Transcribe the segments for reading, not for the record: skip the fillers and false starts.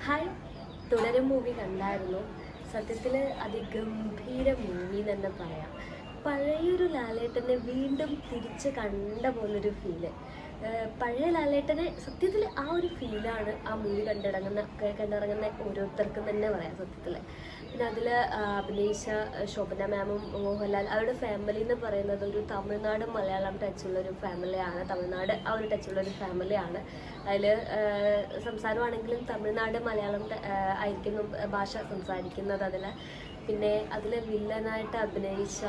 Hi, തുടരും movie കണ്ടായിരുന്നു. സത്യത്തിൽ അതിഗംഭീര മൂവി എന്ന് തന്നെ പറയാം. പഴയൊരു ലാലേട്ടനെ വീണ്ടും തിരിച്ച് കണ്ട പോലൊരു ഫീല്. പഴയ ലാലേട്ടനെ സത്യത്തിൽ ആ ഒരു ഫീലാണ് ആ മൂവി കണ്ടിറങ്ങുന്ന ഓരോരുത്തർക്കും തന്നെ പറയാം സത്യത്തിൽ. പിന്നെ അതിൽ അഭിനയിച്ച ശോഭന മാമും മോഹൻലാൽ അവരുടെ ഫാമിലി എന്ന് പറയുന്നത് ഒരു തമിഴ്നാട് മലയാളം ടച്ചുള്ളൊരു ഫാമിലിയാണ്. തമിഴ്നാട് ആ ഒരു ടച്ചുള്ളൊരു ഫാമിലിയാണ്. അതിൽ സംസാരമാണെങ്കിലും തമിഴ്നാട് മലയാളം ആയിരിക്കും ഭാഷ സംസാരിക്കുന്നത്. പിന്നെ അതിൽ വില്ലനായിട്ട് അഭിനയിച്ച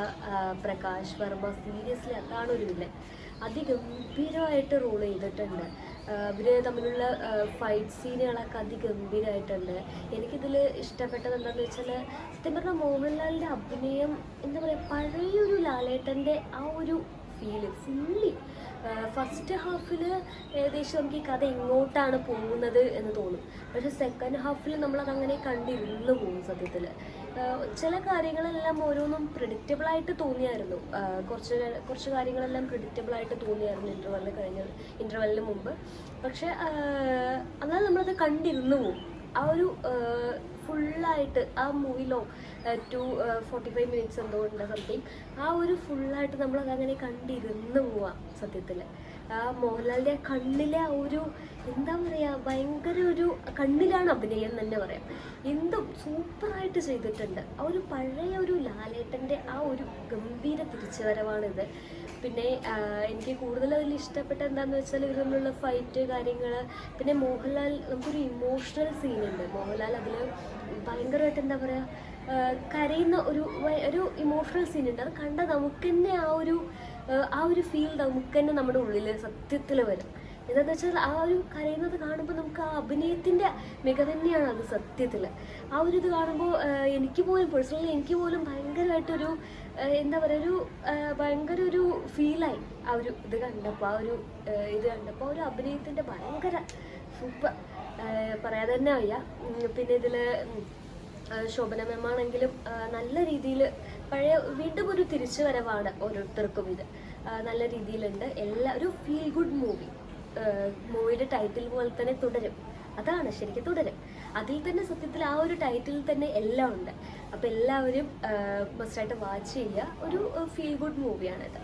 പ്രകാശ് വർമ്മ, സീരിയസ്ലി അതാണ് ഒരു വില്ലൻ. അതിഗംഭീരമായിട്ട് റോൾ ചെയ്തിട്ടുണ്ട്. ഇവർ തമ്മിലുള്ള ഫൈറ്റ് സീനുകളൊക്കെ അതിഗംഭീരമായിട്ടുണ്ട്. എനിക്കിതിൽ ഇഷ്ടപ്പെട്ടത് എന്താണെന്ന് വെച്ചാൽ, സത്യം പറഞ്ഞാൽ മോഹൻലാലിൻ്റെ അഭിനയം എന്താ പറയുക, പഴയൊരു ലാലേട്ടൻ്റെ ആ ഒരു ഫീല് ഫുള്ളി. ഫസ്റ്റ് ഹാഫിൽ ഏകദേശം നമുക്ക് ഈ കഥ എങ്ങോട്ടാണ് പോകുന്നത് എന്ന് തോന്നും. പക്ഷെ സെക്കൻഡ് ഹാഫിൽ നമ്മളതങ്ങനെ കണ്ടിരുന്നു പോകും. സത്യത്തിൽ ചില കാര്യങ്ങളെല്ലാം ഓരോന്നും പ്രിഡിക്റ്റബിളായിട്ട് തോന്നിയായിരുന്നു. കുറച്ച് കാര്യങ്ങളെല്ലാം പ്രിഡിക്റ്റബിളായിട്ട് തോന്നിയായിരുന്നു ഇൻ്റർവെല്ലിന് മുമ്പ്. പക്ഷെ എന്നാൽ നമ്മളത് കണ്ടിരുന്നു പോകും. ആ ഒരു ഫുള്ളായിട്ട് ആ മൂവിയിലോ 245 മിനിറ്റ്സ് എന്തോ ഉണ്ട് സംതിങ്. ആ ഒരു ഫുള്ളായിട്ട് നമ്മളതങ്ങനെ കണ്ടിരുന്നു പോവാം സത്യത്തിൽ. ആ മോഹൻലാലിൻ്റെ കണ്ണിലെ ആ ഒരു എന്താ പറയുക, ഭയങ്കര ഒരു കണ്ണിലാണ് അഭിനയം തന്നെ പറയാം. എന്തും സൂപ്പറായിട്ട് ചെയ്തിട്ടുണ്ട്. ആ ഒരു പഴയ ഒരു ലാലേട്ടൻ്റെ ആ ഒരു ഗംഭീര തിരിച്ചുവരവാണിത്. പിന്നെ എനിക്ക് കൂടുതൽ അതിൽ ഇഷ്ടപ്പെട്ട എന്താണെന്ന് വെച്ചാൽ, ഇവർ തമ്മിലുള്ള ഫൈറ്റ് കാര്യങ്ങൾ. പിന്നെ മോഹൻലാൽ, നമുക്കൊരു ഇമോഷണൽ സീനുണ്ട്. മോഹൻലാൽ അതിൽ ഭയങ്കരമായിട്ട് എന്താ പറയുക, കരയുന്ന ഒരു ഇമോഷണൽ സീനുണ്ട്. അത് കണ്ടാൽ നമുക്ക് തന്നെ ആ ഒരു ഫീൽ നമുക്ക് തന്നെ നമ്മുടെ ഉള്ളിൽ സത്യത്തിൽ വരും. എന്താണെന്ന് വെച്ചാൽ, ആ ഒരു കരയുന്നത് കാണുമ്പോൾ നമുക്ക് ആ അഭിനയത്തിൻ്റെ മികവ് തന്നെയാണ് അത് സത്യത്തിൽ. ആ ഒരു ഇത് കാണുമ്പോൾ പേഴ്സണലി എനിക്ക് പോലും ഭയങ്കരമായിട്ടൊരു എന്താ പറയുക, ഭയങ്കര ഒരു ഫീലായി ആ ഒരു ഇത് കണ്ടപ്പോൾ. ആ ഒരു അഭിനയത്തിൻ്റെ ഭയങ്കര സൂപ്പർ, പറയാതെ തന്നെ വയ്യ. പിന്നെ ഇതിൽ ശോഭന മാമാണെങ്കിലും നല്ല രീതിയിൽ വീണ്ടും ഒരു തിരിച്ചു വരവാണ് ഓരോരുത്തർക്കും. ഇത് നല്ല രീതിയിലുണ്ട്. ഒരു ഫീൽ ഗുഡ് മൂവി. മൂവിയുടെ ടൈറ്റിൽ പോലെ തന്നെ തുടരും. അതാണ് ശരിക്കും തുടരും. അതിൽ തന്നെ സത്യത്തിൽ ആ ഒരു ടൈറ്റിൽ തന്നെ എല്ലാം ഉണ്ട്. അപ്പോൾ എല്ലാവരും മസ്റ്റായിട്ട് വാച്ച് ചെയ്യുക. ഒരു ഫീൽ ഗുഡ് മൂവിയാണിത്.